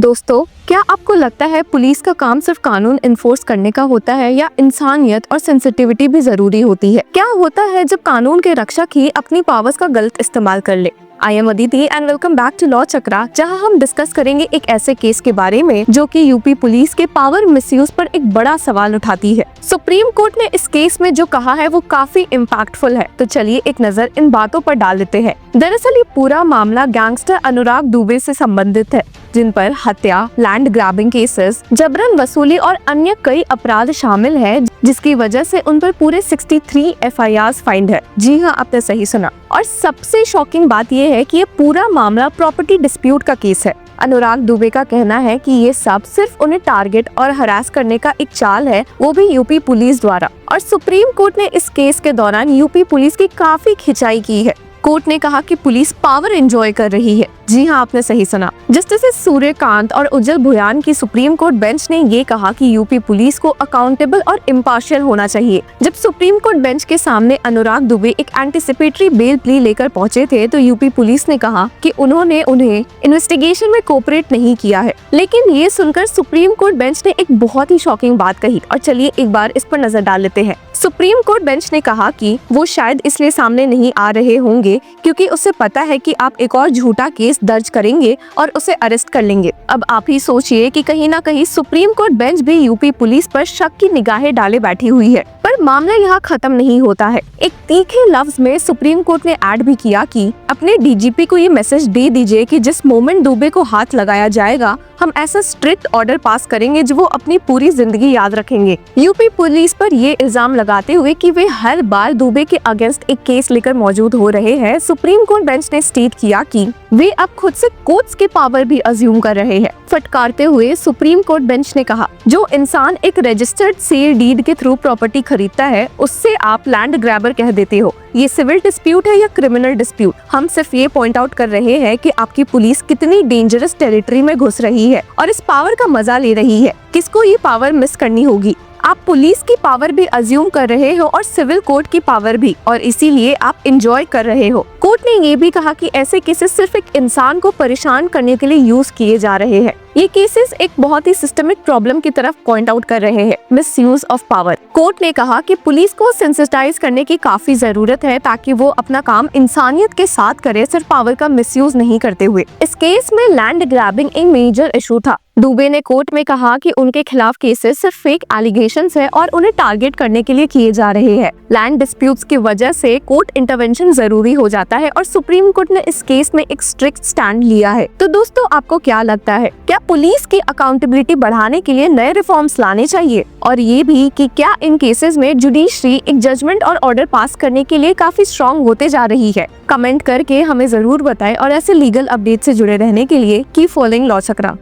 दोस्तों, क्या आपको लगता है पुलिस का काम सिर्फ कानून इन्फोर्स करने का होता है या इंसानियत और सेंसिटिविटी भी जरूरी होती है? क्या होता है जब कानून के रक्षक ही अपनी पावर्स का गलत इस्तेमाल कर ले? I am Aditi and welcome back to law Chakra, जहां हम डिस्कस करेंगे एक ऐसे केस के बारे में जो कि यूपी पुलिस के पावर मिसयूज पर एक बड़ा सवाल उठाती है। सुप्रीम कोर्ट ने इस केस में जो कहा है वो काफी इम्पैक्टफुल है, तो चलिए एक नजर इन बातों पर डाल लेते हैं। दरअसल ये पूरा मामला गैंगस्टर अनुराग दुबे से संबंधित है, जिन पर हत्या, लैंड ग्रैबिंग केसेस, जबरन वसूली और अन्य कई अपराध शामिल है, जिसकी वजह से उन पर पूरे 63 FIRs फाइंड है। जी हाँ, आपने सही सुना। और सबसे शॉकिंग बात यह है कि ये पूरा मामला प्रॉपर्टी डिस्प्यूट का केस है। अनुराग दुबे का कहना है कि ये सब सिर्फ उन्हें टारगेट और हरास करने का एक चाल है, वो भी यूपी पुलिस द्वारा। और सुप्रीम कोर्ट ने इस केस के दौरान यूपी पुलिस की काफी खिंचाई की है। कोर्ट ने कहा कि पुलिस पावर एंजॉय कर रही है। जी हाँ, आपने सही सुना। जस्टिस सूर्यकांत और उज्जवल भुयान की सुप्रीम कोर्ट बेंच ने ये कहा कि यूपी पुलिस को अकाउंटेबल और इम्पार्शियल होना चाहिए। जब सुप्रीम कोर्ट बेंच के सामने अनुराग दुबे एक एंटीसिपेटरी बेल प्ली लेकर पहुंचे थे, तो यूपी पुलिस ने कहा कि उन्होंने उन्हें इन्वेस्टिगेशन में कोऑपरेट नहीं किया है। लेकिन ये सुनकर सुप्रीम कोर्ट बेंच ने एक बहुत ही शॉकिंग बात कही, और चलिए एक बार इस पर नजर डाल लेते हैं। सुप्रीम कोर्ट बेंच ने कहा कि वो शायद इसलिए सामने नहीं आ रहे होंगे क्योंकि उसे पता है कि आप एक और झूठा केस दर्ज करेंगे और उसे अरेस्ट कर लेंगे। अब आप ही सोचिए कि कहीं ना कहीं सुप्रीम कोर्ट बेंच भी यूपी पुलिस पर शक की निगाहें डाले बैठी हुई है। पर मामला यहाँ खत्म नहीं होता है। एक तीखे लफ्ज में सुप्रीम कोर्ट ने ऐड भी किया कि अपने डीजीपी को ये मैसेज दे दीजिए कि जिस मोमेंट दुबे को हाथ लगाया जाएगा, हम ऐसा स्ट्रिक्ट ऑर्डर पास करेंगे जो वो अपनी पूरी जिंदगी याद रखेंगे। यूपी पुलिस पर ये इल्जाम लगाते हुए कि वे हर बार दुबे के अगेंस्ट एक केस लेकर मौजूद हो रहे हैं, सुप्रीम कोर्ट बेंच ने स्टेट किया कि वे अब खुद से कोर्ट्स के पावर भी अज्यूम कर रहे हैं। फटकारते हुए सुप्रीम कोर्ट बेंच ने कहा, जो इंसान एक रजिस्टर्ड सेल डीड के थ्रू प्रॉपर्टी खरीदता है, उससे आप लैंड ग्रैबर कह देते हो। ये सिविल डिस्प्यूट है या क्रिमिनल डिस्प्यूट, हम सिर्फ ये पॉइंट आउट कर रहे हैं कि आपकी पुलिस कितनी डेंजरस टेरिटरी में घुस रही है और इस पावर का मजा ले रही है। किसको ये पावर मिस करनी होगी? आप पुलिस की पावर भी अज्यूम कर रहे हो और सिविल कोर्ट की पावर भी, और इसीलिए आप एंजॉय कर रहे हो। कोर्ट ने ये भी कहा कि ऐसे केसेस सिर्फ एक इंसान को परेशान करने के लिए यूज किए जा रहे हैं। ये केसेस एक बहुत ही सिस्टमिक प्रॉब्लम की तरफ पॉइंट आउट कर रहे हैं, मिसयूज ऑफ पावर। कोर्ट ने कहा कि पुलिस को सेंसिटाइज करने की काफी जरूरत है ताकि वो अपना काम इंसानियत के साथ करे, सिर्फ पावर का मिसयूज नहीं करते हुए। इस केस में लैंड ग्रैबिंग एक मेजर इशू था। दुबे ने कोर्ट में कहा कि उनके खिलाफ केसेस सिर्फ फेक एलिगेशंस है और उन्हें टारगेट करने के लिए किए जा रहे हैं। लैंड डिस्प्यूट्स की वजह से कोर्ट इंटरवेंशन जरूरी हो जाता है और सुप्रीम कोर्ट ने इस केस में एक स्ट्रिक्ट स्टैंड लिया है। तो दोस्तों, आपको क्या लगता है, क्या पुलिस की अकाउंटेबिलिटी बढ़ाने के लिए नए रिफॉर्म्स लाने चाहिए? और ये भी कि क्या इन केसेस में जुडिशरी एक जजमेंट और ऑर्डर पास करने के लिए काफी स्ट्रॉन्ग होते जा रही है? कमेंट करके हमें जरूर बताएं और ऐसे लीगल अपडेट से जुड़े रहने के लिए कीप फॉलोइंग लॉ चक्रा।